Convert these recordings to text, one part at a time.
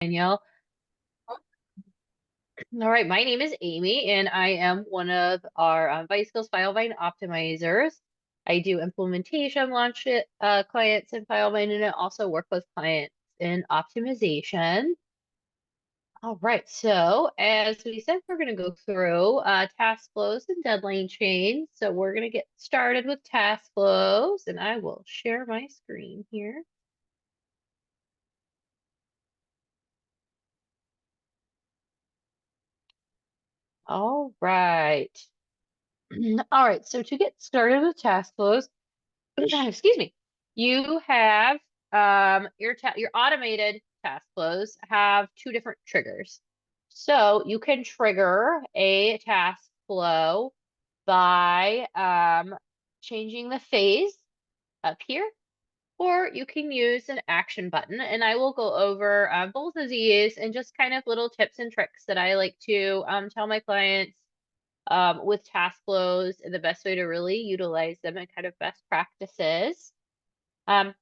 Danielle. All right, my name is Amy, and I am one of our Vice Skills Filevine optimizers. I do implementation, launch it, clients in Filevine, and I also work with clients in optimization. All right, so as we said, we're going to go through task flows and deadline chains. So we're going to get started with task flows, and I will share my screen here. All right. All right, so to get started with task flows, excuse me, you have your automated task flows have two different triggers. So you can trigger a task flow by changing the phase up here, or you can use an action button. And I will go over both of these and just kind of little tips and tricks that I like to tell my clients with task flows and the best way to really utilize them and kind of best practices. Um,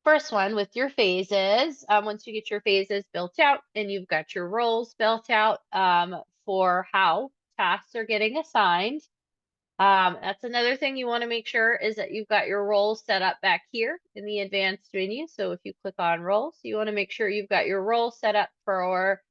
First one with your phases. Once you get your phases built out and you've got your roles built out for how tasks are getting assigned. That's another thing you want to make sure is that you've got your roles set up back here in the advanced menu. So if you click on roles, you want to make sure you've got your role set up for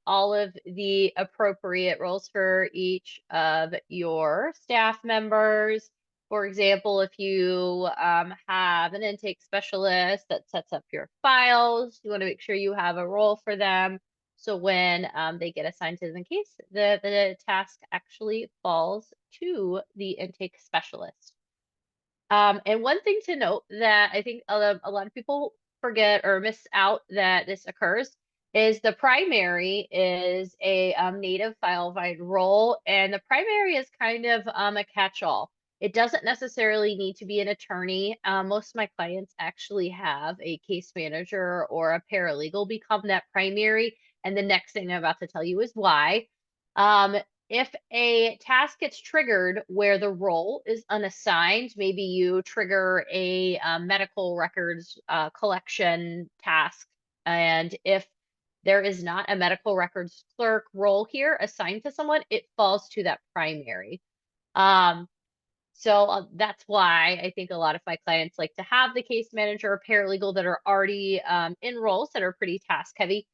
all of the appropriate roles for each of your staff members. For example, if you have an intake specialist that sets up your files, you want to make sure you have a role for them. So when they get assigned to the case, the task actually falls to the intake specialist. And one thing to note that I think a lot of people forget or miss out that this occurs is the primary is a native Filevine role, and the primary is kind of a catch-all. It doesn't necessarily need to be an attorney. Most of my clients actually have a case manager or a paralegal become that primary, and the next thing I'm about to tell you is why. Um, if a task gets triggered where the role is unassigned, maybe you trigger a medical records collection task, and if there is not a medical records clerk role here assigned to someone, it falls to that primary. Um, so that's why I think a lot of my clients like to have the case manager or paralegal that are already in roles that are pretty task heavy.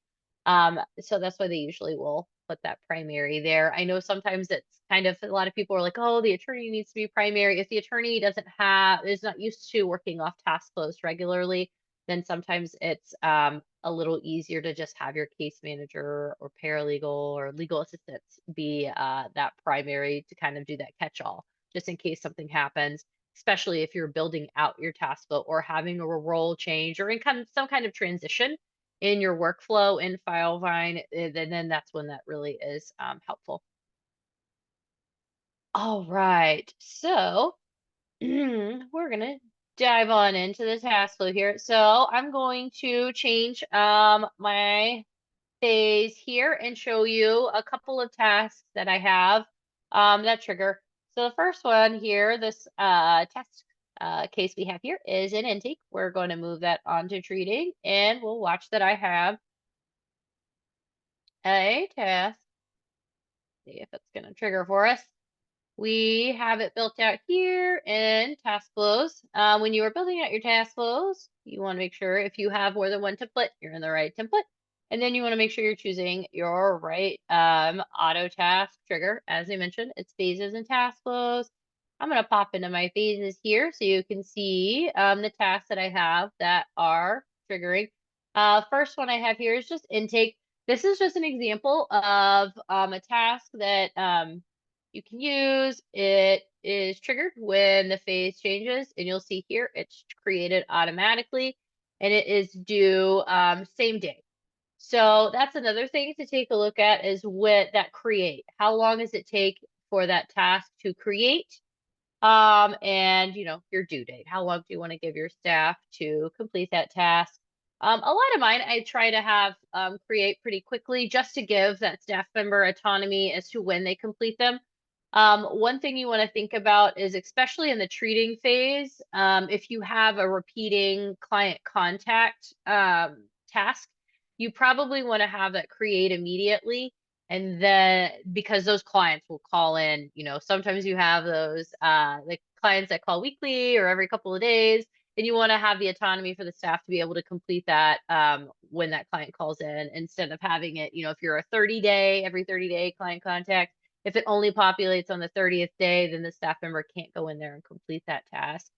So that's why they usually will put that primary there. I know sometimes it's kind of a lot of people are like, oh, the attorney needs to be primary. If the attorney is not used to working off task flows regularly, then sometimes it's a little easier to just have your case manager or paralegal or legal assistants be that primary to kind of do that catch-all, just in case something happens, especially if you're building out your task flow or having a role change or in some kind of transition in your workflow in Filevine, then that's when that really is helpful. All right, so we're gonna dive on into the task flow here. So I'm going to change my phase here and show you a couple of tasks that I have that trigger. So the first one here, this task case we have here is an intake. We're going to move that onto treating, and we'll watch that I have a task. See if it's going to trigger for us. We have it built out here in task flows. When you are building out your task flows, you want to make sure if you have more than one template, you're in the right template. And then you want to make sure you're choosing your right auto task trigger. As I mentioned, it's phases and task flows. I'm going to pop into my phases here so you can see the tasks that I have that are triggering. First one I have here is just intake. This is just an example of a task that you can use. It is triggered when the phase changes, and you'll see here it's created automatically, and it is due same day. So that's another thing to take a look at is what that create. How long does it take for that task to create? And your due date. How long do you want to give your staff to complete that task? A lot of mine I try to have create pretty quickly just to give that staff member autonomy as to when they complete them. One thing you want to think about is, especially in the treating phase, if you have a repeating client contact task, you probably want to have that create immediately. And then because those clients will call in, sometimes you have those like clients that call weekly or every couple of days, and you want to have the autonomy for the staff to be able to complete that when that client calls in, instead of having it, if you're a every 30-day client contact, if it only populates on the 30th day, then the staff member can't go in there and complete that task.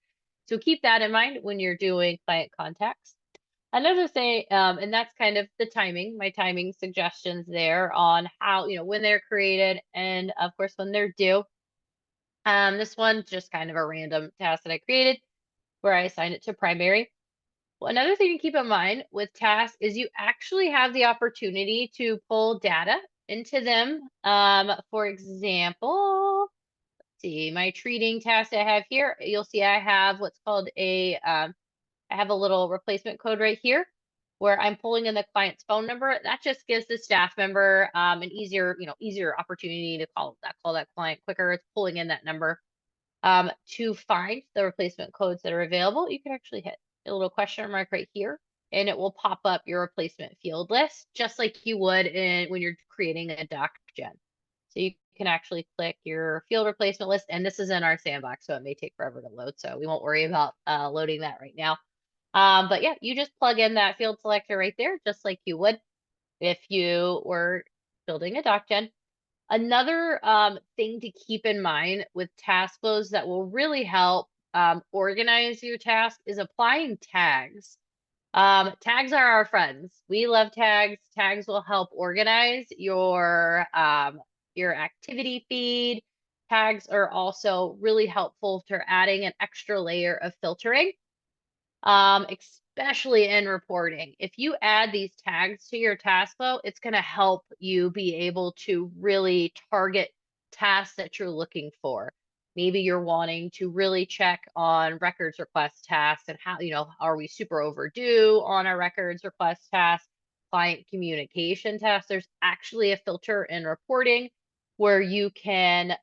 So keep that in mind when you're doing client contacts. Another thing, and that's kind of the timing, my timing suggestions there on how, when they're created and of course when they're due. This one's just kind of a random task that I created where I assigned it to primary. Well, another thing to keep in mind with tasks is you actually have the opportunity to pull data into them. For example, let's see, my treating task I have here, you'll see I have what's called I have a little replacement code right here where I'm pulling in the client's phone number. That just gives the staff member an easier opportunity to call that client quicker. It's pulling in that number. To find the replacement codes that are available, you can actually hit a little question mark right here, and it will pop up your replacement field list, just like you would when you're creating a doc gen. So you can actually click your field replacement list, and this is in our sandbox, so it may take forever to load, so we won't worry about loading that right now. But yeah, you just plug in that field selector right there, just like you would if you were building a doc gen. Another thing to keep in mind with Taskflows that will really help organize your task is applying tags. Tags are our friends. We love tags. Tags will help organize your activity feed. Tags are also really helpful for adding an extra layer of filtering, especially in reporting. If you add these tags to your task flow, it's going to help you be able to really target tasks that you're looking for. Maybe you're wanting to really check on records request tasks and how, are we super overdue on our records request tasks, client communication tasks. There's actually a filter in reporting where you can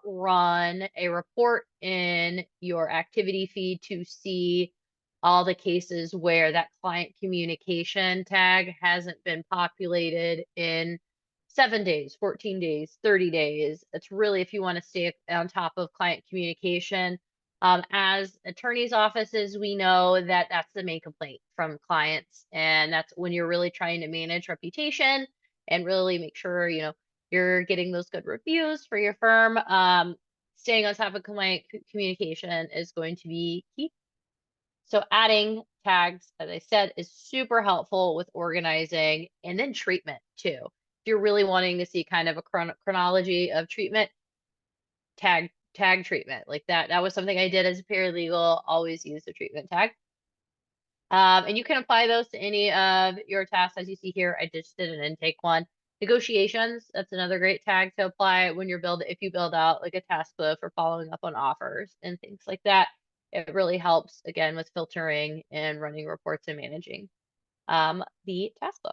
run a report in your activity feed to see all the cases where that client communication tag hasn't been populated in 7 days, 14 days, 30 days. It's really if you want to stay on top of client communication. As attorneys' offices, we know that that's the main complaint from clients. And that's when you're really trying to manage reputation and really make sure, you're getting those good reviews for your firm. Staying on top of client communication is going to be key. So adding tags, as I said, is super helpful with organizing, and then treatment too. If you're really wanting to see kind of a chronology of treatment, tag treatment like that. That was something I did as a paralegal, always use the treatment tag. And you can apply those to any of your tasks as you see here. I just did an intake one. Negotiations, that's another great tag to apply when you're if you build out like a task flow for following up on offers and things like that. It really helps, again, with filtering and running reports and managing the task flow.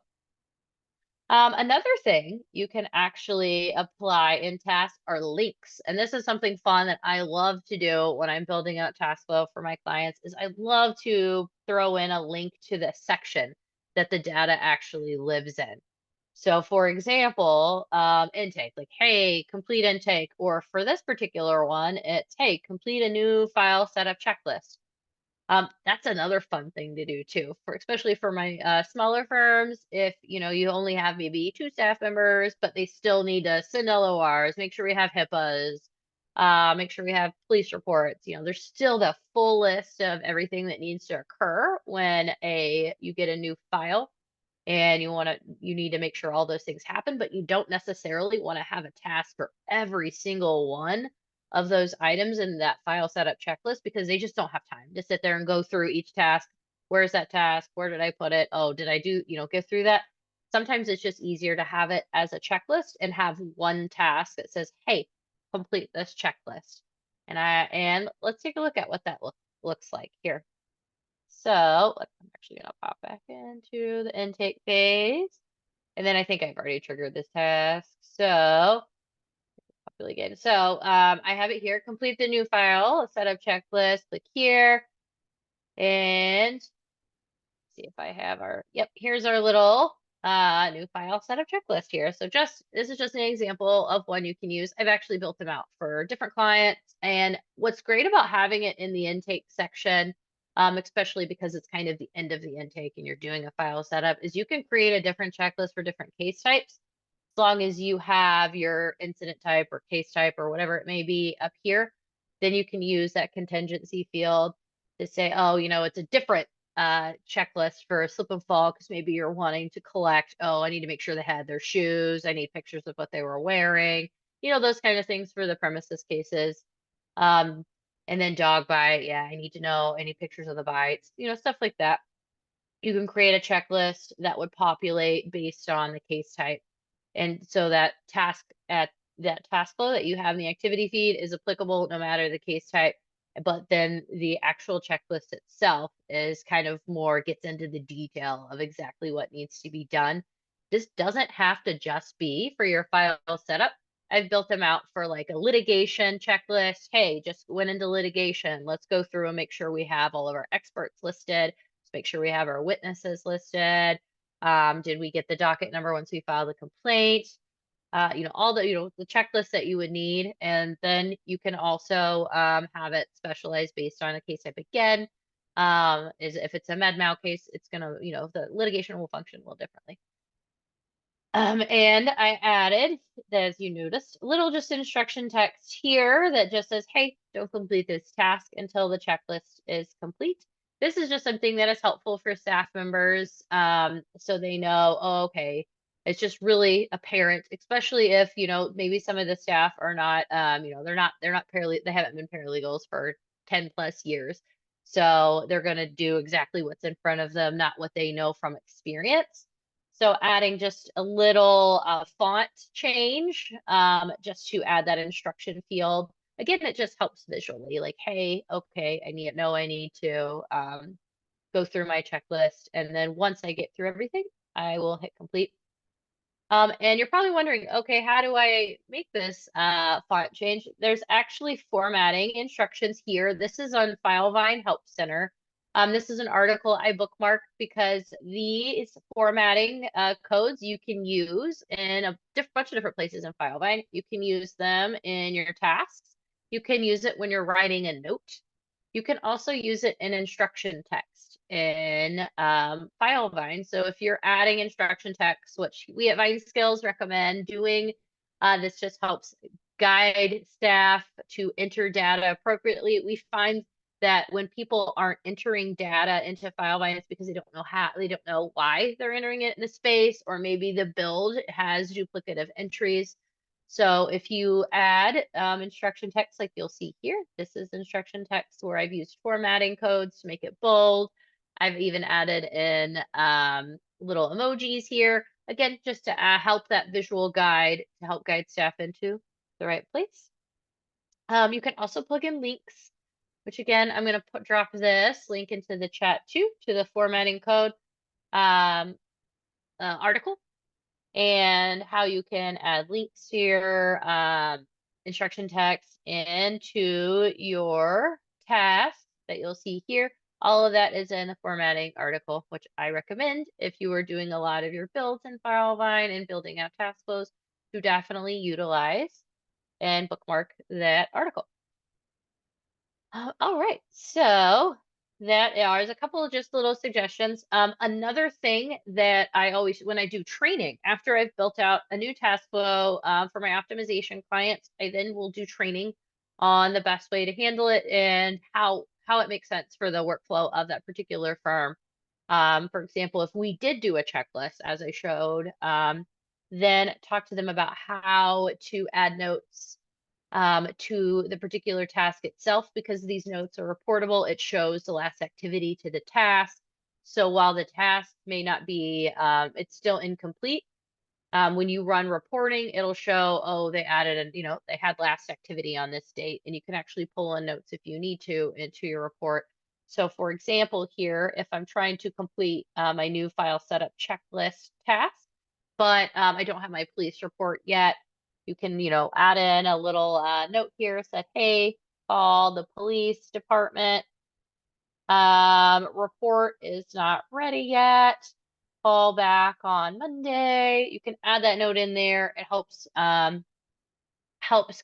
Another thing you can actually apply in tasks are links. And this is something fun that I love to do when I'm building out task flow for my clients is I love to throw in a link to the section that the data actually lives in. So for example, intake, like, hey, complete intake, or for this particular one, it's, hey, complete a new file setup checklist. That's another fun thing to do too, especially for my smaller firms. If you only have maybe 2 staff members, but they still need to send LORs, make sure we have HIPAAs, make sure we have police reports. There's still the full list of everything that needs to occur when you get a new file, and you need to make sure all those things happen, but you don't necessarily want to have a task for every single one of those items in that file setup checklist because they just don't have time to sit there and go through each task. Where's that task? Where did I put it? Oh, did I get through that? Sometimes it's just easier to have it as a checklist and have one task that says, hey, complete this checklist. And let's take a look at what that looks like here. So I'm actually going to pop back into the intake phase. And then I think I've already triggered this task. So populate again. So I have it here. Complete the new file, setup checklist. Click here. And see if I have yep, here's our little new file setup checklist here. So this is just an example of one you can use. I've actually built them out for different clients. And what's great about having it in the intake section, especially because it's kind of the end of the intake and you're doing a file setup, is you can create a different checklist for different case types. As long as you have your incident type or case type or whatever it may be up here, then you can use that contingency field to say, oh, it's a different checklist for a slip and fall because maybe you're wanting to collect, oh, I need to make sure they had their shoes. I need pictures of what they were wearing, those kind of things for the premises cases. Um, and then dog bite. Yeah, I need to know any pictures of the bites, stuff like that. You can create a checklist that would populate based on the case type. And so that task flow that you have in the activity feed is applicable no matter the case type. But then the actual checklist itself is kind of more gets into the detail of exactly what needs to be done. This doesn't have to just be for your file setup. I've built them out for like a litigation checklist. Hey, just went into litigation. Let's go through and make sure we have all of our experts listed. Let's make sure we have our witnesses listed. Did we get the docket number once we filed the complaint? All the checklist that you would need. And then you can also have it specialized based on a case type again. Is if it's a med mal case, it's gonna, the litigation will function a little differently. And I added, as you noticed, a little just instruction text here that just says, hey, don't complete this task until the checklist is complete. This is just something that is helpful for staff members, so they know, oh, okay, it's just really apparent, especially if, maybe some of the staff are not, they're not they haven't been paralegals for 10 plus years. So they're going to do exactly what's in front of them, not what they know from experience. So adding just a little font change just to add that instruction field. Again, it just helps visually, like, hey, okay, I need to go through my checklist. And then once I get through everything, I will hit complete. And you're probably wondering, okay, how do I make this font change? There's actually formatting instructions here. This is on Filevine Help Center. This is an article I bookmarked because these formatting codes you can use in a bunch of different places in Filevine. You can use them in your tasks. You can use it when you're writing a note. You can also use it in instruction text in Filevine. So if you're adding instruction text, which we at Vine Skills recommend doing, this just helps guide staff to enter data appropriately. We find that when people aren't entering data into Filevine, it's because they don't know why they're entering it in the space, or maybe the build has duplicative entries. So if you add instruction text like you'll see here, this is instruction text where I've used formatting codes to make it bold. I've even added in little emojis here, again, just to help that visual guide, to help guide staff into the right place. You can also plug in links, which again, I'm going to drop this link into the chat too, to the formatting code article, and how you can add links to your instruction text into your task that you'll see here. All of that is in the formatting article, which I recommend if you are doing a lot of your builds in Filevine and building out Taskflows, to definitely utilize and bookmark that article. All right, so there's a couple of just little suggestions. Another thing that I always, when I do training, after I've built out a new task flow for my optimization clients, I then will do training on the best way to handle it and how it makes sense for the workflow of that particular firm. For example, if we did do a checklist, as I showed, then talk to them about how to add notes to the particular task itself, because these notes are reportable. It shows the last activity to the task. So while the task may not be, it's still incomplete. When you run reporting, it'll show, oh, they added, they had last activity on this date, and you can actually pull in notes if you need to into your report. So for example, here, if I'm trying to complete my new file setup checklist task, but I don't have my police report yet, you can, add in a little note here, said, hey, call the police department. Report is not ready yet. call back on Monday. You can add that note in there. It helps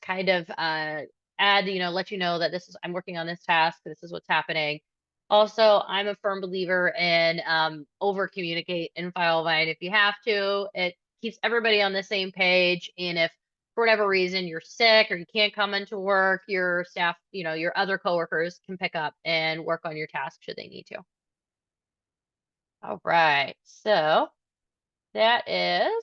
kind of add, let you know that I'm working on this task. This is what's happening. Also, I'm a firm believer in over communicate in Filevine if you have to. It keeps everybody on the same page. And if for whatever reason you're sick or you can't come into work, your staff, your other coworkers can pick up and work on your task should they need to. All right, so that is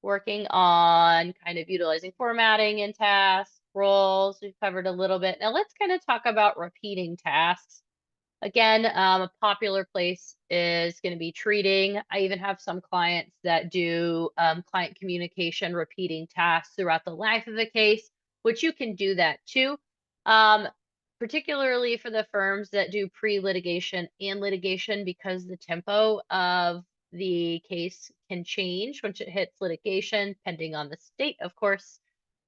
working on kind of utilizing formatting in tasks, roles. We've covered a little bit. Now let's kind of talk about repeating tasks. Again, a popular place is going to be treating. I even have some clients that do client communication repeating tasks throughout the life of the case, which you can do that too. Particularly for the firms that do pre-litigation and litigation, because the tempo of the case can change once it hits litigation, pending on the state, of course.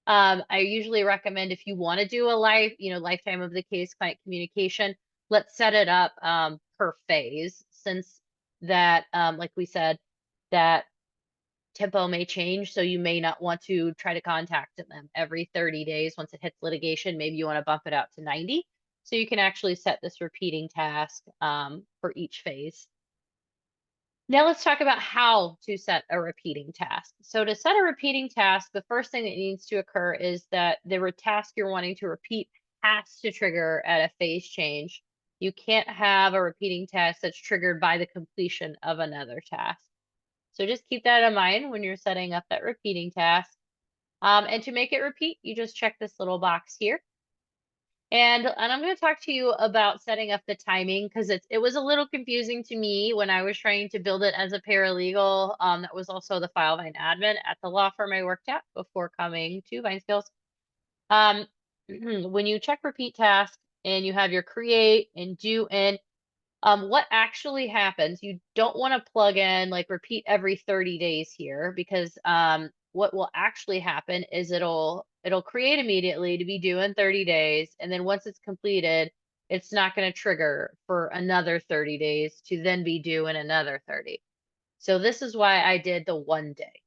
I usually recommend if you want to do a lifetime of the case client communication, let's set it up per phase, since that, like we said, that tempo may change. So you may not want to try to contact them every 30 days. Once it hits litigation, maybe you want to bump it out to 90. So you can actually set this repeating task for each phase. Now let's talk about how to set a repeating task. So to set a repeating task, the first thing that needs to occur is that the task you're wanting to repeat has to trigger at a phase change. You can't have a repeating task that's triggered by the completion of another task. So just keep that in mind when you're setting up that repeating task. And to make it repeat, you just check this little box here. And I'm going to talk to you about setting up the timing, because it was a little confusing to me when I was trying to build it as a paralegal. That was also the Filevine admin at the law firm I worked at before coming to Vine Skills. When you check repeat task and you have your create and do in, what actually happens, you don't want to plug in like repeat every 30 days here, because what will actually happen is it'll create immediately to be due in 30 days. And then once it's completed, it's not going to trigger for another 30 days to then be due in another 30. So this is why I did the 1 day.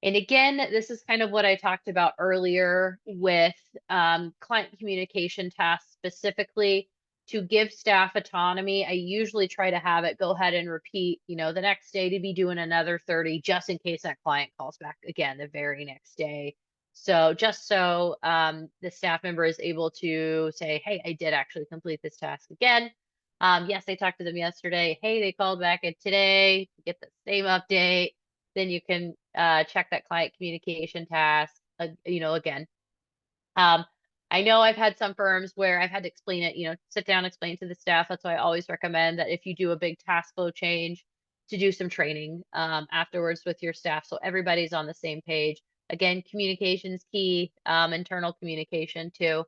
And again, this is kind of what I talked about earlier with client communication tasks specifically. To give staff autonomy, I usually try to have it go ahead and repeat, the next day to be doing another 30, just in case that client calls back again the very next day. So just so the staff member is able to say, hey, I did actually complete this task again. Yes, I talked to them yesterday. Hey, they called back today, get the same update. Then you can check that client communication task, again. I know I've had some firms where I've had to explain it, sit down, explain to the staff. That's why I always recommend that if you do a big task flow change, to do some training afterwards with your staff, so everybody's on the same page. Again, communication is key, internal communication too,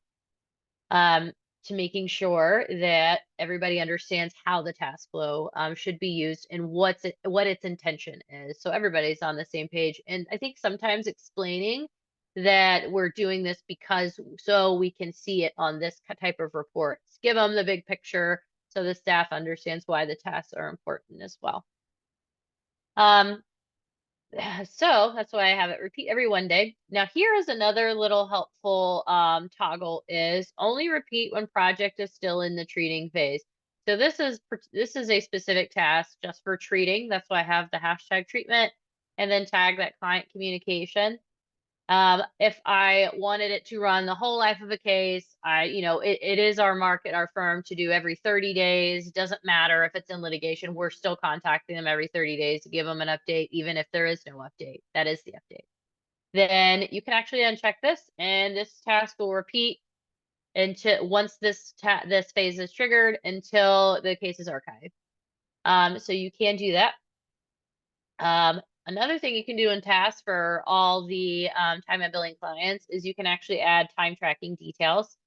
to making sure that everybody understands how the task flow should be used and what its intention is. So everybody's on the same page. And I think sometimes explaining that we're doing this because so we can see it on this type of reports. Give them the big picture so the staff understands why the tasks are important as well. So that's why I have it repeat every 1 day. Now here is another little helpful toggle, is only repeat when project is still in the treating phase. So this is a specific task just for treating. That's why I have the hashtag treatment and then tag that client communication. If I wanted it to run the whole life of a case, it is our market, our firm, to do every 30 days. It doesn't matter if it's in litigation, we're still contacting them every 30 days to give them an update, even if there is no update. That is the update. Then you can actually uncheck this, and this task will repeat until once this phase is triggered until the case is archived. So you can do that. Another thing you can do in tasks for all the time and billing clients is you can actually add time tracking details.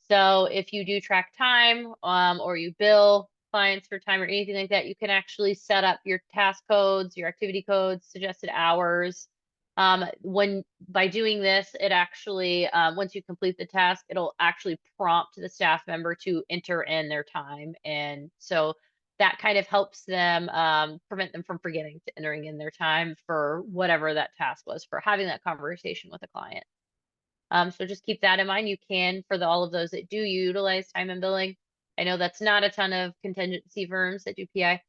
So if you do track time or you bill clients for time or anything like that, you can actually set up your task codes, your activity codes, suggested hours. By doing this, it actually, once you complete the task, it'll actually prompt the staff member to enter in their time. And so that kind of helps them prevent them from forgetting to entering in their time for whatever that task was, for having that conversation with a client. So just keep that in mind. You can, for all of those that do utilize time and billing. I know that's not a ton of contingency firms that do PI.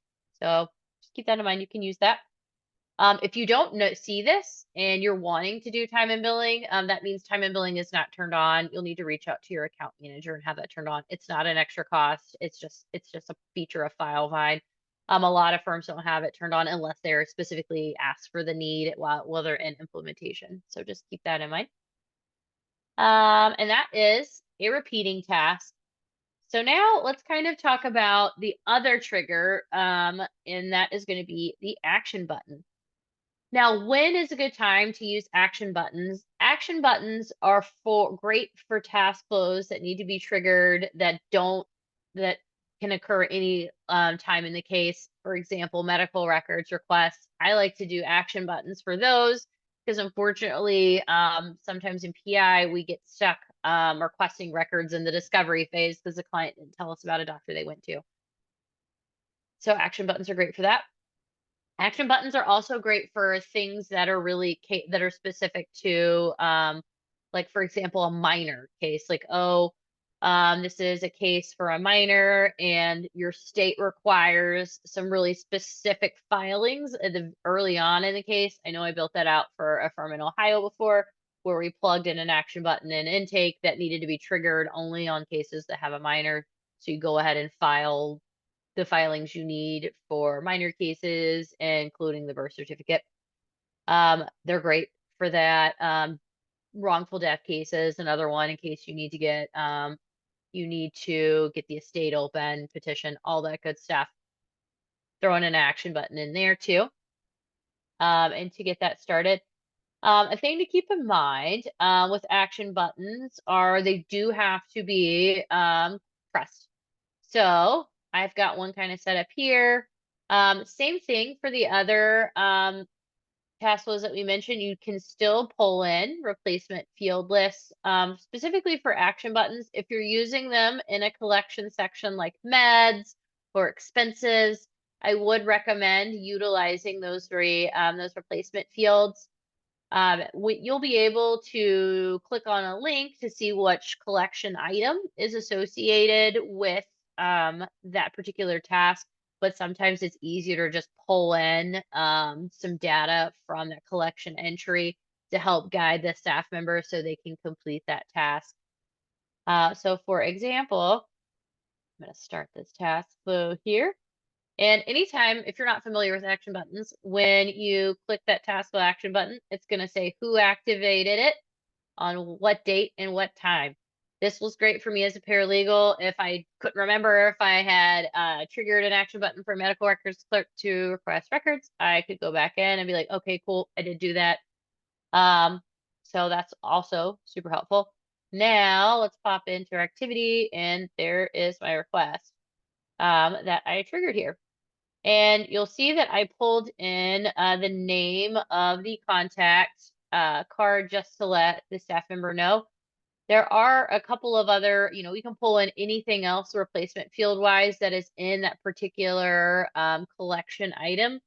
So just keep that in mind. You can use that. If you don't see this and you're wanting to do time and billing, that means time and billing is not turned on. You'll need to reach out to your account manager and have that turned on. It's not an extra cost. It's just a feature of Filevine. A lot of firms don't have it turned on unless they're specifically asked for the need while they're in implementation. So just keep that in mind. And that is a repeating task. So now let's kind of talk about the other trigger, and that is going to be the action button. Now, when is a good time to use action buttons? Action buttons are great for task flows that need to be triggered that can occur any time in the case. For example, medical records requests. I like to do action buttons for those because unfortunately, sometimes in PI we get stuck requesting records in the discovery phase because the client didn't tell us about a doctor they went to. So action buttons are great for that. Action buttons are also great for things that are really that are specific to, like for example, a minor case. Like, oh, this is a case for a minor, and your state requires some really specific filings early on in the case. I know I built that out for a firm in Ohio before, where we plugged in an action button in intake that needed to be triggered only on cases that have a minor. So you go ahead and file the filings you need for minor cases, including the birth certificate. They're great for that. Wrongful death cases, another one in case you need to get the estate open, petition, all that good stuff. Throwing an action button in there too. And to get that started. A thing to keep in mind with action buttons are they do have to be pressed. So I've got one kind of set up here. Same thing for the other task flows that we mentioned. You can still pull in replacement field lists, specifically for action buttons. If you're using them in a collection section like meds or expenses, I would recommend utilizing those those replacement fields. You'll be able to click on a link to see which collection item is associated with that particular task, but sometimes it's easier to just pull in some data from that collection entry to help guide the staff member so they can complete that task. So for example, I'm going to start this task flow here. And anytime, if you're not familiar with action buttons, when you click that task action button, it's going to say who activated it, on what date, and what time. This was great for me as a paralegal. If I couldn't remember if I had triggered an action button for a medical records clerk to request records, I could go back in and be like, okay, cool, I did do that. So that's also super helpful. Now let's pop into our activity, and there is my request that I triggered here. And you'll see that I pulled in the name of the contact card just to let the staff member know. There are a couple of other, we can pull in anything else replacement field wise that is in that particular collection item.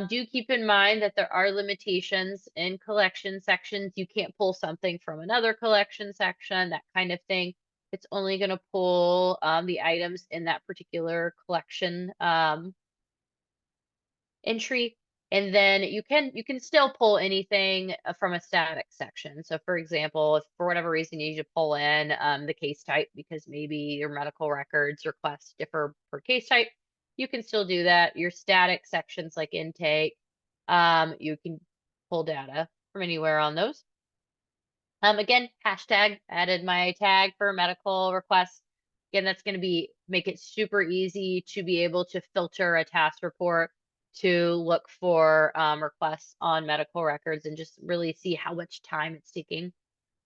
Do keep in mind that there are limitations in collection sections. You can't pull something from another collection section, that kind of thing. It's only going to pull the items in that particular collection entry, and then you can still pull anything from a static section. So for example, if for whatever reason you need to pull in the case type because maybe your medical records requests differ per case type, you can still do that. Your static sections like intake, you can pull data from anywhere on those. Again, hashtag added my tag for medical requests. Again, that's going to make it super easy to be able to filter a task report to look for requests on medical records and just really see how much time it's taking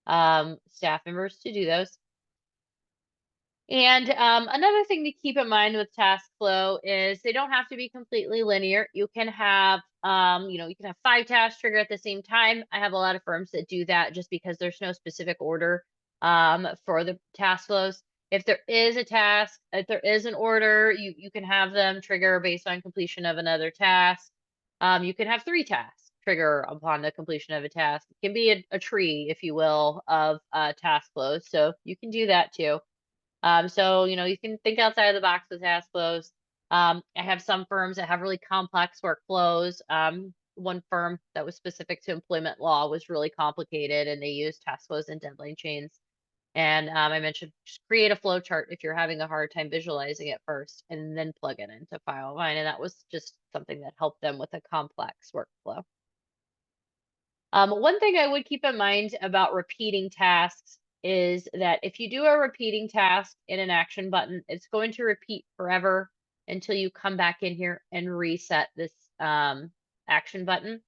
staff members to do those. And another thing to keep in mind with task flow is they don't have to be completely linear. You can have, you can have 5 tasks trigger at the same time. I have a lot of firms that do that just because there's no specific order for the task flows. if there is a task, if there is an order, you can have them trigger based on completion of another task. You can have 3 tasks trigger upon the completion of a task. It can be a tree, if you will, of task flows. So you can do that too. So, you can think outside of the box with Taskflows. I have some firms that have really complex workflows. One firm that was specific to employment law was really complicated, and they used Taskflows and deadline chains. And I mentioned just create a flow chart if you're having a hard time visualizing it first, and then plug it into Filevine. And that was just something that helped them with a complex workflow. One thing I would keep in mind about repeating tasks is that if you do a repeating task in an action button, it's going to repeat forever until you come back in here and reset this action button.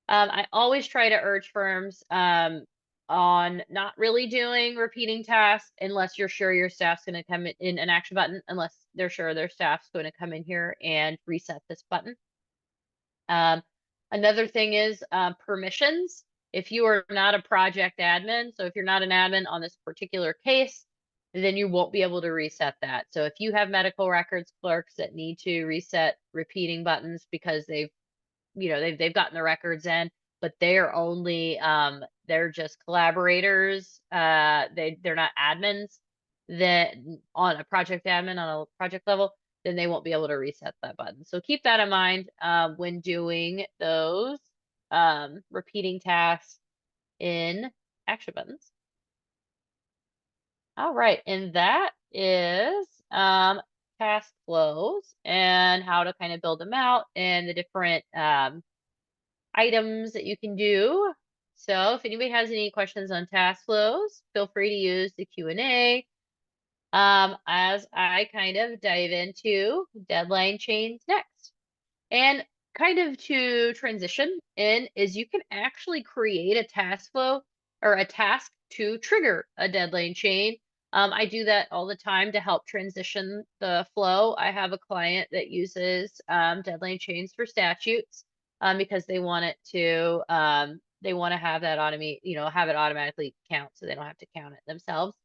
I always try to urge firms on not really doing repeating tasks unless you're sure your staff's going to come in an action button, unless they're sure their staff's going to come in here and reset this button. Another thing is permissions. If you are not a project admin, so if you're not an admin on this particular case, then you won't be able to reset that. So if you have medical records clerks that need to reset repeating buttons because they've gotten the records in, but they're only they're just collaborators, they're not admins, that on a project admin on a project level, then they won't be able to reset that button. So keep that in mind when doing those repeating tasks in action buttons. All right, and that is task flows and how to kind of build them out and the different items that you can do. So if anybody has any questions on task flows, feel free to use the Q&A. As I kind of dive into deadline chains next. And kind of to transition in is you can actually create a task flow or a task to trigger a deadline chain. I do that all the time to help transition the flow. I have a client that uses deadline chains for statutes because they want it to have that have it automatically count so they don't have to count it themselves.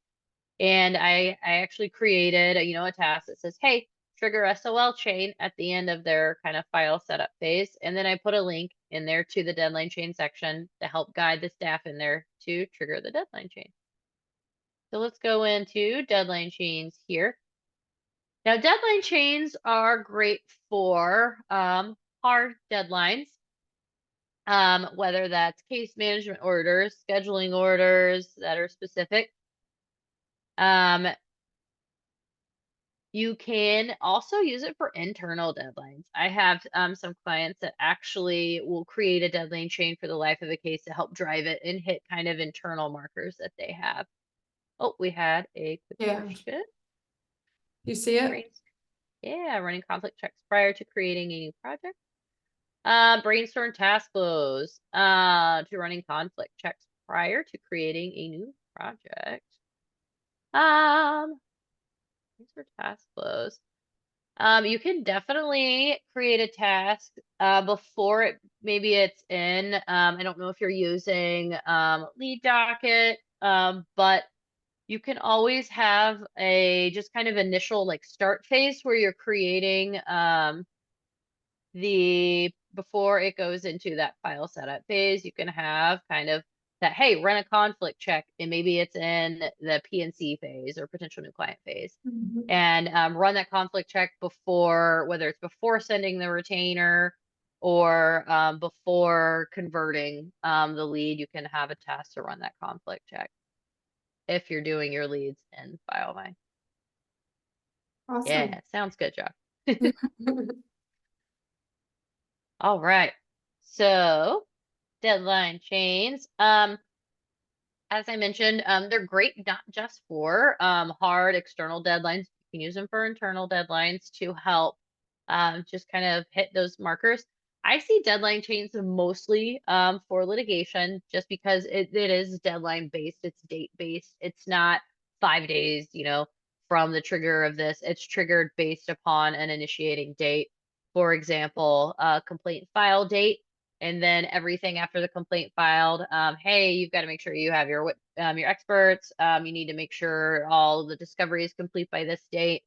And I actually created a task that says, hey, trigger SOL chain at the end of their kind of file setup phase. And then I put a link in there to the deadline chain section to help guide the staff in there to trigger the deadline chain. So let's go into deadline chains here. Now, deadline chains are great for hard deadlines, whether that's case management orders, scheduling orders that are specific. You can also use it for internal deadlines. I have some clients that actually will create a deadline chain for the life of a case to help drive it and hit kind of internal markers that they have. Oh, we had a quick question. You see it? Yeah, running conflict checks prior to creating a new project. Brainstorm task flows to running conflict checks prior to creating a new project. These are task flows. You can definitely create a task before maybe it's in. I don't know if you're using lead docket, but you can always have a just kind of initial like start phase where you're creating before it goes into that file setup phase. You can have kind of that, hey, run a conflict check, and maybe it's in the PNC phase or potential new client phase. And run that conflict check before, whether it's before sending the retainer or before converting the lead. You can have a task to run that conflict check if you're doing your leads in Filevine. Awesome. Yeah, sounds good, Josh. All right. So deadline chains. As I mentioned, they're great not just for hard external deadlines. You can use them for internal deadlines to help just kind of hit those markers. I see deadline chains mostly for litigation just because it is deadline based, it's date based. It's not 5 days, from the trigger of this. It's triggered based upon an initiating date. For example, complaint file date. And then everything after the complaint filed, hey, you've got to make sure you have your experts. You need to make sure all the discovery is complete by this date.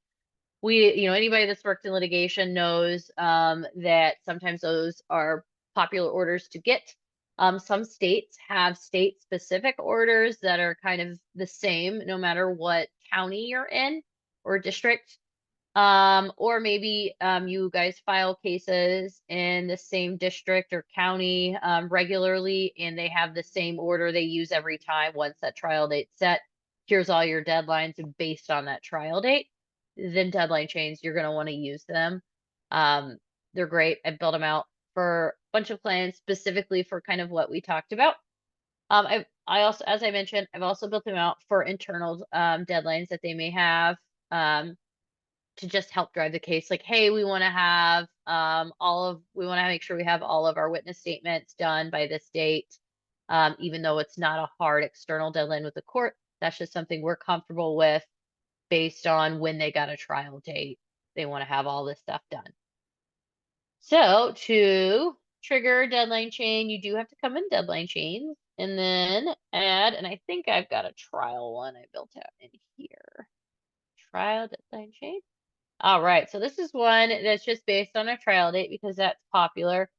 Anybody that's worked in litigation knows that sometimes those are popular orders to get. Some states have state-specific orders that are kind of the same no matter what county you're in or district. Or maybe you guys file cases in the same district or county regularly, and they have the same order they use every time once that trial date's set. Here's all your deadlines based on that trial date. Then deadline chains, you're going to want to use them. They're great. I built them out for a bunch of clients specifically for kind of what we talked about. I also, as I mentioned, I've also built them out for internal deadlines that they may have. To just help drive the case. Like, hey, we want to have we want to make sure we have all of our witness statements done by this date. Even though it's not a hard external deadline with the court, that's just something we're comfortable with based on when they got a trial date. They want to have all this stuff done. So to trigger deadline chain, you do have to come in deadline chains and then add, and I think I've got a trial one I built out in here. Trial deadline chain. All right, so this is one that's just based on a trial date because that's popular.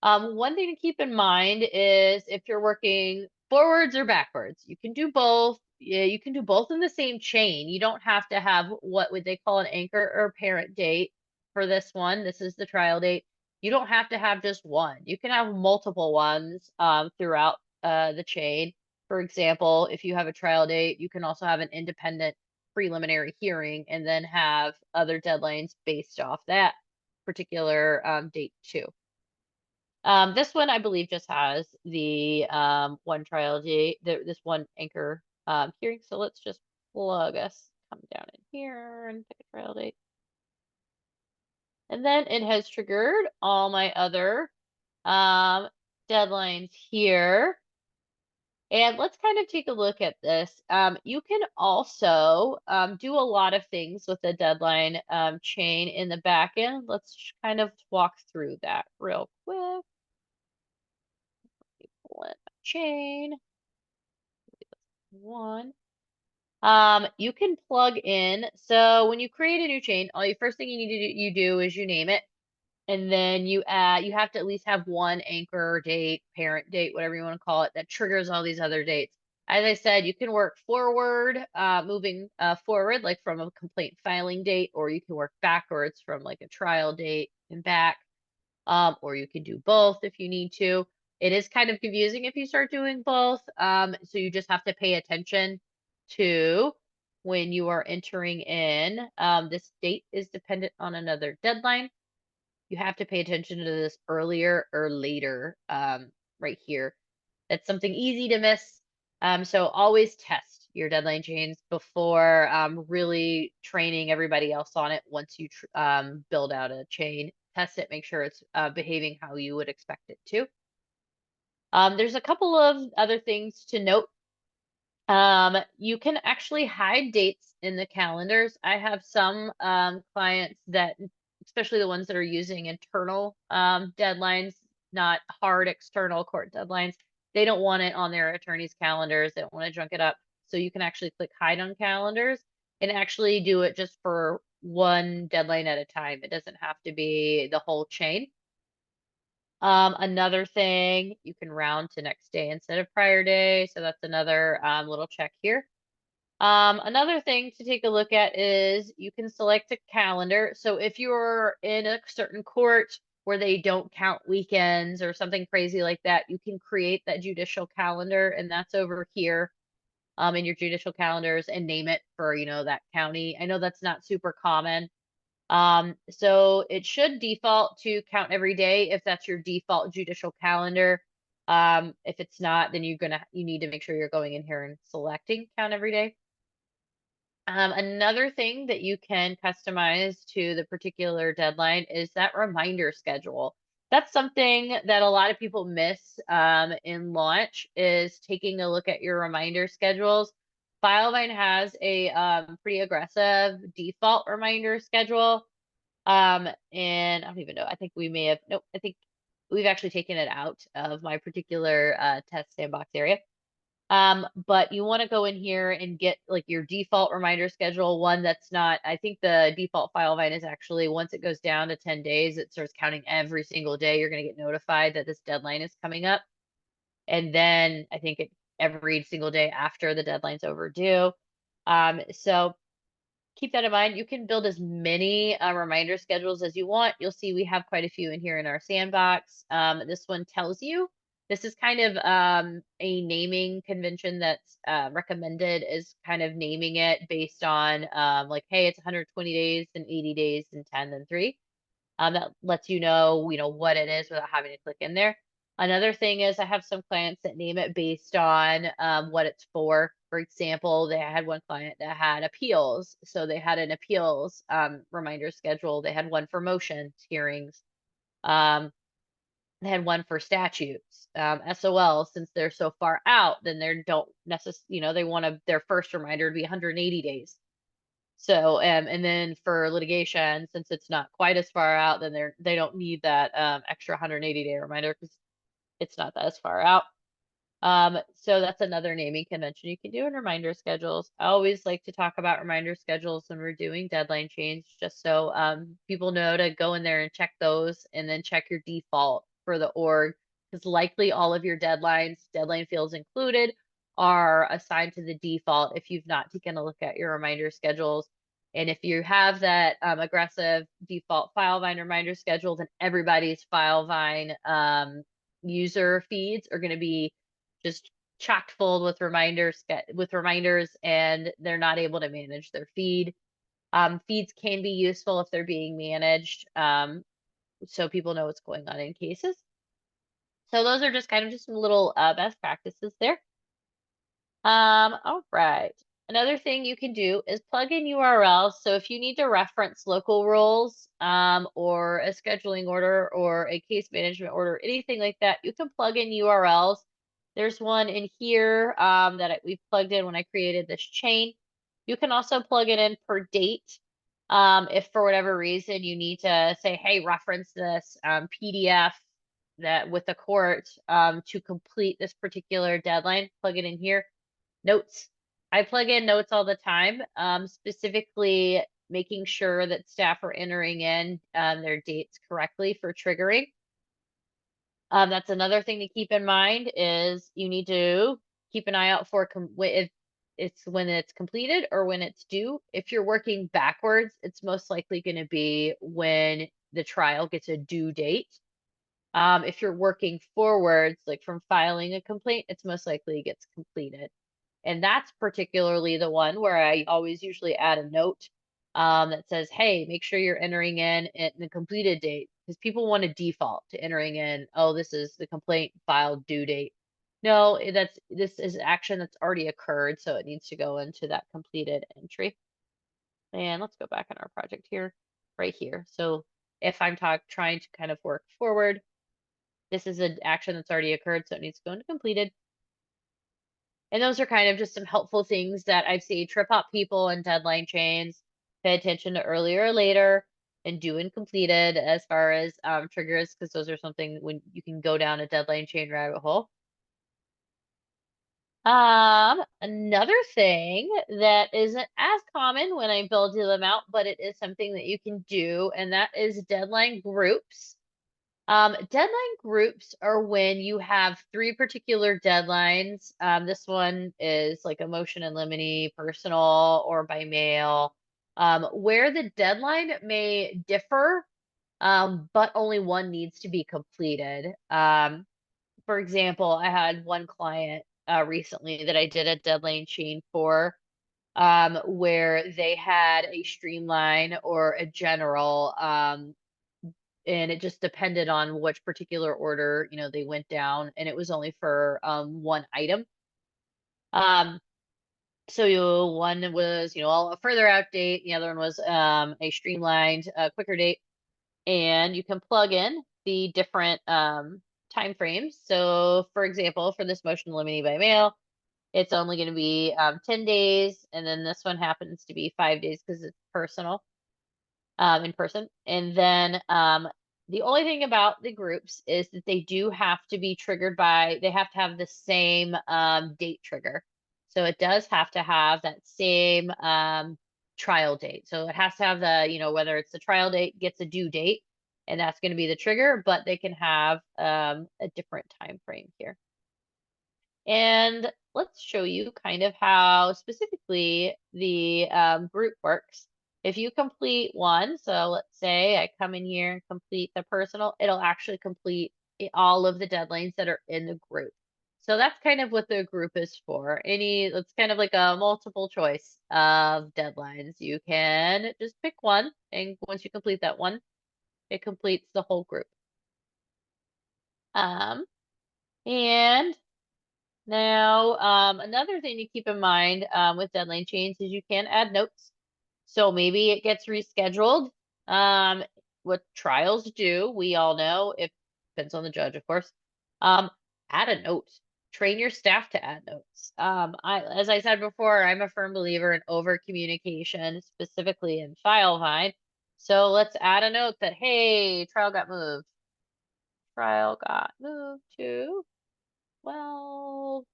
One thing to keep in mind is if you're working forwards or backwards, you can do both. Yeah, you can do both in the same chain. You don't have to have what would they call an anchor or parent date for this one. This is the trial date. You don't have to have just one. You can have multiple ones throughout the chain. For example, if you have a trial date, you can also have an independent preliminary hearing and then have other deadlines based off that particular date too. This one I believe just has the one trial date, this one anchor hearing. So let's just plug us, come down in here and pick a trial date. And then it has triggered all my other deadlines here. And let's kind of take a look at this. You can also do a lot of things with the deadline chain in the back end. Let's kind of walk through that real quick. Pull in my chain. One. You can plug in. So when you create a new chain, first thing you need to do is you name it. And then you have to at least have one anchor date, parent date, whatever you want to call it, that triggers all these other dates. As I said, you can work forward, moving forward, like from a complaint filing date, or you can work backwards from like a trial date and back, or you can do both if you need to. It is kind of confusing if you start doing both. So you just have to pay attention to when you are entering in. This date is dependent on another deadline. You have to pay attention to this earlier or later right here. That's something easy to miss. So always test your deadline chains before really training everybody else on it. Once you build out a chain, test it, make sure it's behaving how you would expect it to. There's a couple of other things to note. You can actually hide dates in the calendars. I have some clients that, especially the ones that are using internal deadlines, not hard external court deadlines, they don't want it on their attorney's calendars. They don't want to junk it up. So you can actually click hide on calendars and actually do it just for one deadline at a time. It doesn't have to be the whole chain. Another thing, you can round to next day instead of prior day. So that's another little check here. Another thing to take a look at is you can select a calendar. So if you're in a certain court where they don't count weekends or something crazy like that, you can create that judicial calendar, and that's over here in your judicial calendars, and name it for, that county. I know that's not super common. So it should default to count every day if that's your default judicial calendar. If it's not, then you need to make sure you're going in here and selecting count every day. Another thing that you can customize to the particular deadline is that reminder schedule. That's something that a lot of people miss in launch, is taking a look at your reminder schedules. Filevine has a pretty aggressive default reminder schedule. And I don't even know. I think we may have, nope, I think we've actually taken it out of my particular test sandbox area. But you want to go in here and get like your default reminder schedule, one that's not, I think the default Filevine is actually, once it goes down to 10 days, it starts counting every single day. You're going to get notified that this deadline is coming up. And then I think every single day after the deadline's overdue. So keep that in mind. You can build as many reminder schedules as you want. You'll see we have quite a few in here in our sandbox. This one tells you, this is kind of a naming convention that's recommended, is kind of naming it based on like, hey, it's 120 days and 80 days and 10 and 3. That lets you know, what it is without having to click in there. Another thing is I have some clients that name it based on what it's for. For example, they had one client that had appeals. So they had an appeals reminder schedule. They had one for motions hearings. They had one for statutes. SOL, since they're so far out, then they don't necessarily, they want their first reminder to be 180 days. So, and then for litigation, since it's not quite as far out, then they don't need that extra 180-day reminder because it's not that as far out. So that's another naming convention you can do in reminder schedules. I always like to talk about reminder schedules when we're doing deadline change, just so people know to go in there and check those, and then check your default for the org, because likely all of your deadline fields included, are assigned to the default if you've not taken a look at your reminder schedules. And if you have that aggressive default Filevine reminder schedule, then everybody's Filevine user feeds are going to be just chock full with reminders, and they're not able to manage their feed. Feeds can be useful if they're being managed, so people know what's going on in cases. So those are just some little best practices there. All right. Another thing you can do is plug in URLs. So if you need to reference local rules, or a scheduling order or a case management order, anything like that, you can plug in URLs. There's one in here that we've plugged in when I created this chain. You can also plug it in per date. If for whatever reason you need to say, hey, reference this PDF that with the court to complete this particular deadline, plug it in here. Notes. I plug in notes all the time, specifically making sure that staff are entering in their dates correctly for triggering. That's another thing to keep in mind, is you need to keep an eye out for if it's when it's completed or when it's due. If you're working backwards, it's most likely going to be when the trial gets a due date. If you're working forwards, like from filing a complaint, it's most likely gets completed. And that's particularly the one where I always usually add a note that says, hey, make sure you're entering in the completed date, because people want to default to entering in, oh, this is the complaint filed due date. No, this is action that's already occurred, so it needs to go into that completed entry. And let's go back on our project here, right here. So if I'm trying to kind of work forward, this is an action that's already occurred, so it needs to go into completed. And those are kind of just some helpful things that I've seen trip up people in deadline chains. Pay attention to earlier or later, and do and completed as far as triggers, because those are something when you can go down a deadline chain rabbit hole. Another thing that isn't as common when I build them out, but it is something that you can do, and that is deadline groups. Deadline groups are when you have 3 particular deadlines. This one is like a motion in limine, personal, or by mail, where the deadline may differ, but only one needs to be completed. For example, I had one client recently that I did a deadline chain for, where they had a streamline or a general, and it just depended on which particular order, they went down, and it was only for one item. So one was, a further out date, the other one was a streamlined, quicker date, and you can plug in the different time frames. So for example, for this motion limine by mail, it's only going to be 10 days, and then this one happens to be 5 days because it's personal, in person. And then The only thing about the groups is that they do have to be triggered by, they have to have the same date trigger. So it does have to have that same trial date. So it has to have the, whether it's the trial date gets a due date, and that's going to be the trigger, but they can have a different time frame here. And let's show you kind of how specifically the group works. If you complete one, so let's say I come in here and complete the personal, it'll actually complete all of the deadlines that are in the group. So that's kind of what the group is for. It's kind of like a multiple choice of deadlines. You can just pick one, and once you complete that one, it completes the whole group. And now, another thing to keep in mind with deadline chains is you can add notes. So maybe it gets rescheduled. What trials do, we all know, it depends on the judge, of course. Add a note. Train your staff to add notes. As I said before, I'm a firm believer in over communication, specifically in Filevine. So let's add a note that, hey, trial got moved. Trial got moved to 12:20.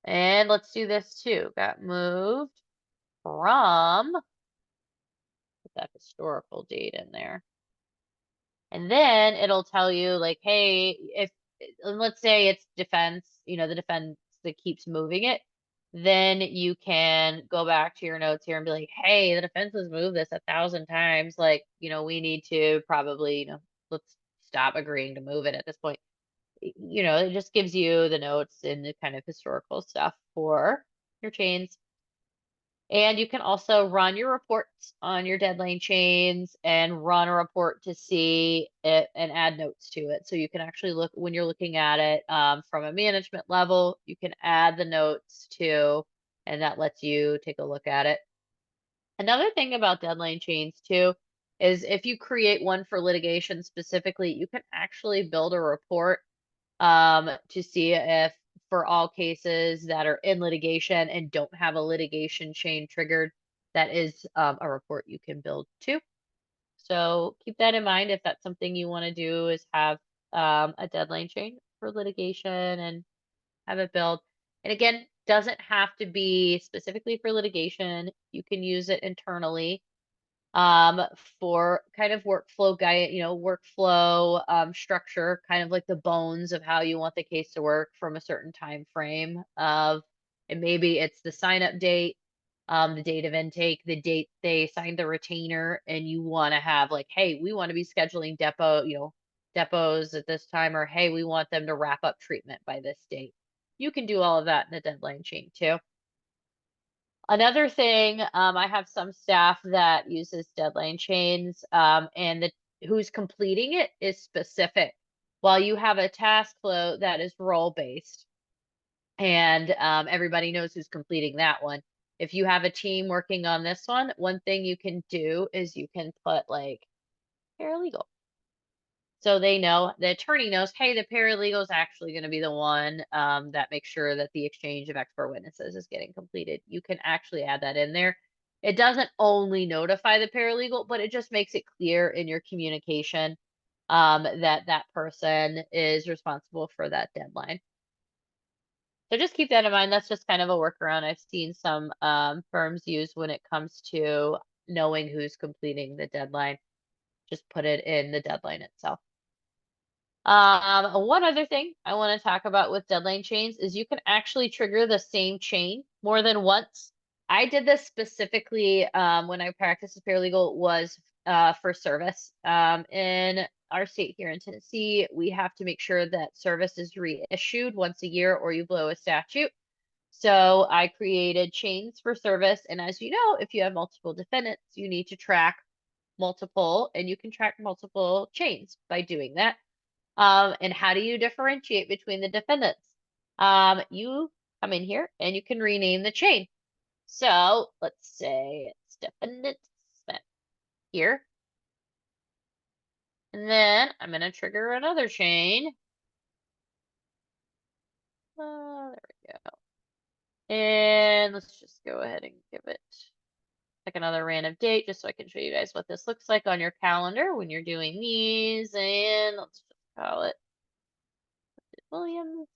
And let's do this too. Got moved from, put that historical date in there. And then it'll tell you like, hey, and let's say it's defense, the defense that keeps moving it, then you can go back to your notes here and be like, hey, the defense has moved this 1,000 times. Like, we need to probably, let's stop agreeing to move it at this point. It just gives you the notes and the kind of historical stuff for your chains. And you can also run your reports on your deadline chains and run a report to see it and add notes to it. So you can actually look when you're looking at it from a management level, you can add the notes to, and that lets you take a look at it. Another thing about deadline chains too is if you create one for litigation specifically, you can actually build a report to see if for all cases that are in litigation and don't have a litigation chain triggered, that is a report you can build too. So keep that in mind if that's something you want to do, is have a deadline chain for litigation and have it built. And again, doesn't have to be specifically for litigation. You can use it internally for kind of workflow guide, workflow structure, kind of like the bones of how you want the case to work from a certain time frame of, and maybe it's the sign up date, the date of intake, the date they signed the retainer, and you want to have like, hey, we want to be scheduling depots at this time, or hey, we want them to wrap up treatment by this date. You can do all of that in the deadline chain too. Another thing, I have some staff that uses deadline chains, and who's completing it is specific. While you have a task flow that is role based, and everybody knows who's completing that one. If you have a team working on this one thing you can do is you can put like paralegal. So they know, the attorney knows, hey, the paralegal is actually going to be the one that makes sure that the exchange of expert witnesses is getting completed. You can actually add that in there. It doesn't only notify the paralegal, but it just makes it clear in your communication that that person is responsible for that deadline. So just keep that in mind. That's just kind of a workaround I've seen some firms use when it comes to knowing who's completing the deadline. Just put it in the deadline itself. One other thing I want to talk about with deadline chains is you can actually trigger the same chain more than once. I did this specifically when I practiced as paralegal was for service. In our state here in Tennessee, we have to make sure that service is reissued once a year or you blow a statute. So I created chains for service. And as you know, if you have multiple defendants, you need to track multiple, and you can track multiple chains by doing that. And how do you differentiate between the defendants? You come in here and you can rename the chain. So let's say it's defendant Smith here. And then I'm going to trigger another chain. There we go. And let's just go ahead and give it pick another random date just so I can show you guys what this looks like on your calendar when you're doing these. And let's just call it Williams.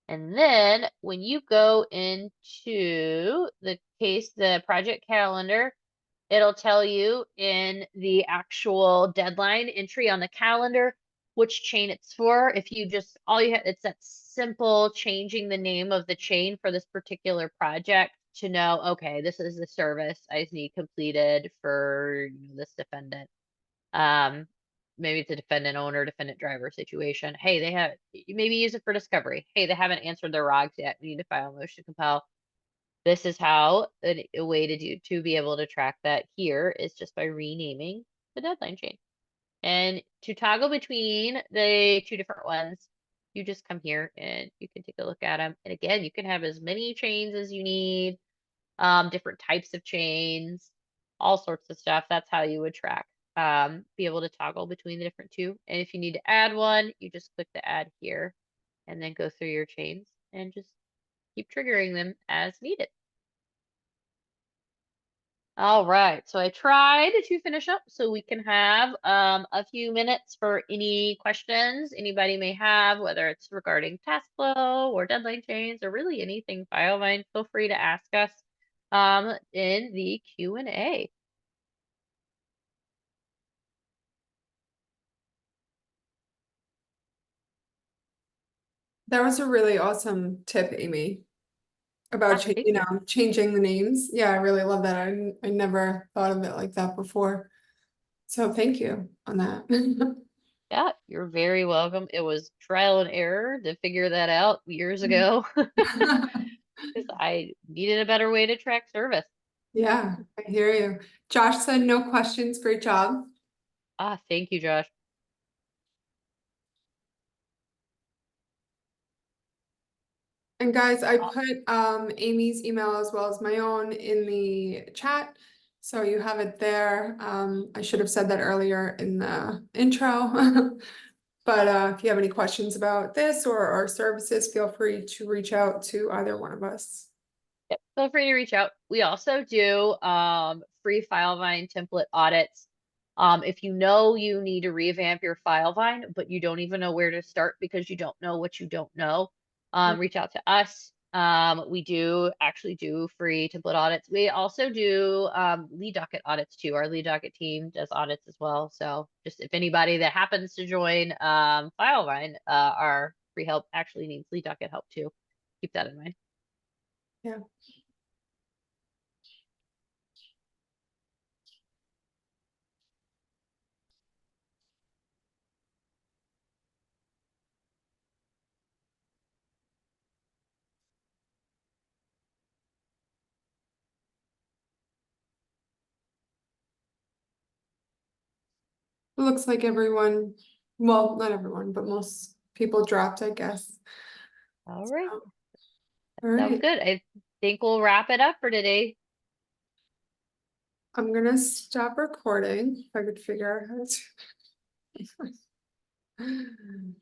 And then when you go into the project calendar, it'll tell you in the actual deadline entry on the calendar which chain it's for. If you just, it's that simple changing the name of the chain for this particular project to know, okay, this is the service I need completed for this defendant. Maybe it's a defendant owner, defendant driver situation. Hey, maybe use it for discovery. Hey, they haven't answered their ROGs yet. We need to file a motion to compel. This is how a way to be able to track that here is just by renaming the deadline chain. And to toggle between the two different ones, you just come here and you can take a look at them. And again, you can have as many chains as you need, different types of chains, all sorts of stuff. That's how you would track, be able to toggle between the different two. And if you need to add one, you just click the add here and then go through your chains and just keep triggering them as needed. All right, so I tried to finish up so we can have a few minutes for any questions anybody may have, whether it's regarding Taskflow or deadline chains or really anything Filevine. Feel free to ask us in the Q&A. That was a really awesome tip, Amy, about Thank you. changing the names. Yeah, I really love that. I never thought of it like that before. So thank you on that. Yeah, you're very welcome. It was trial and error to figure that out years ago because I needed a better way to track service. Yeah, I hear you. Josh said no questions. Great job. Thank you, Josh. And guys, I put Amy's email as well as my own in the chat. So you have it there. I should have said that earlier in the intro. But if you have any questions about this or our services, feel free to reach out to either one of us. Yep, feel free to reach out. We also do free Filevine template audits. If you know you need to revamp your Filevine, but you don't even know where to start because you don't know what you don't know, reach out to us. We do actually do free template audits. We also do lead docket audits too. Our lead docket team does audits as well. So just if anybody that happens to join Filevine, our free help actually needs lead docket help too. Keep that in mind. Yeah. It looks like everyone, well, not everyone, but most people dropped, I guess. All right. All Sounds right. good. I think we'll wrap it up for today. I'm gonna stop recording if I could figure out how to.